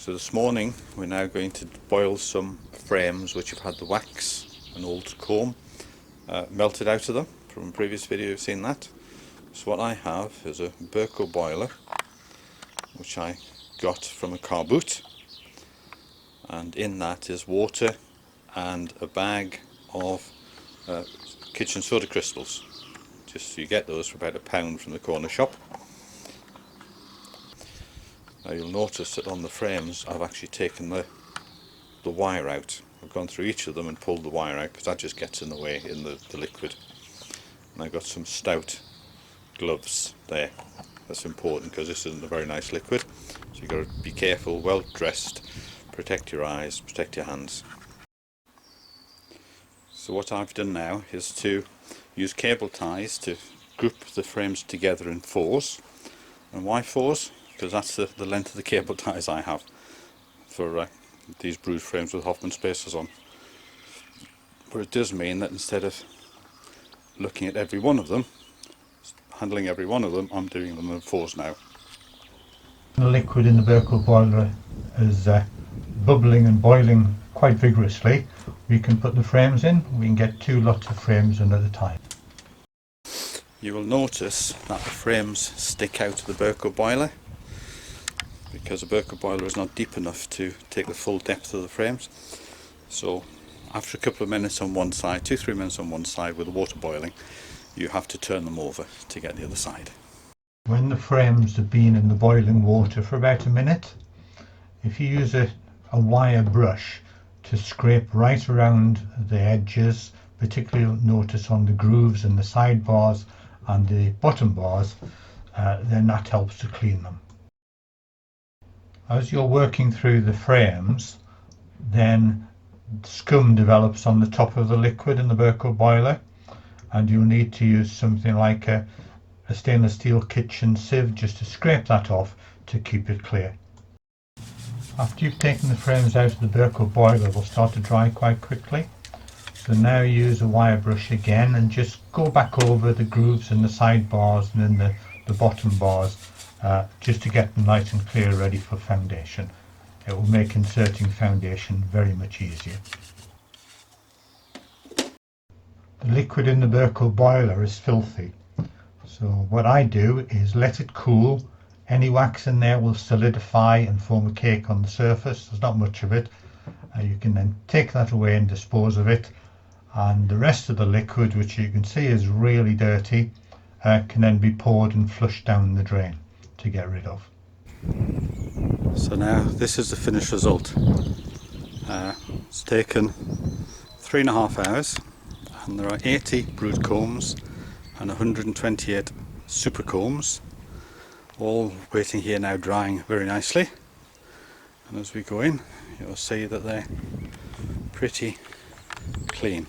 So this morning we're now going to boil some frames which have had the wax and old comb melted out of them. From a previous video you've seen that. So what I have is a Berco boiler which I got from a car boot, and in that is water and a bag of kitchen soda crystals. Just so you get those for about £1 from the corner shop. Now you'll notice that on the frames I've actually taken the wire out. I've gone through each of them and pulled the wire out because that just gets in the way in the liquid. And I've got some stout gloves there. That's important because this isn't a very nice liquid. So you've got to be careful, well dressed, protect your eyes, protect your hands. So what I've done now is to use cable ties to group the frames together in fours. And why fours? Because that's the length of the cable ties I have for these brood frames with Hoffman spacers on. But it does mean that instead of looking at every one of them, handling every one of them, I'm doing them in fours now. The liquid in the Berco boiler is bubbling and boiling quite vigorously. We can put the frames in. We can get 2 lots of frames in at a time. You will notice that the frames stick out of the Berco boiler because the Berco boiler is not deep enough to take the full depth of the frames. So after a couple of minutes on one side, 2-3 minutes on one side with the water boiling, you have to turn them over to get the other side. When the frames have been in the boiling water for about a minute, if you use a wire brush to scrape right around the edges, particularly notice on the grooves and the side bars and the bottom bars, then that helps to clean them. As you're working through the frames, then scum develops on the top of the liquid in the Berco boiler, and you'll need to use something like a stainless steel kitchen sieve just to scrape that off to keep it clear. After you've taken the frames out of the Berco boiler, they'll start to dry quite quickly. So now use a wire brush again and just go back over the grooves in the side bars and in the bottom bars, just to get them nice and clear, ready for foundation. It will make inserting foundation very much easier. The liquid in the Berco boiler is filthy, so what I do is let it cool. Any wax in there will solidify and form a cake on the surface. There's not much of it. You can then take that away and dispose of it, and the rest of the liquid, which you can see is really dirty, can then be poured and flushed down the drain to get rid of. So now this is the finished result. It's taken 3.5 hours, and there are 80 brood combs and 128 super combs, all waiting here now, drying very nicely. And as we go in, you'll see that they're pretty clean.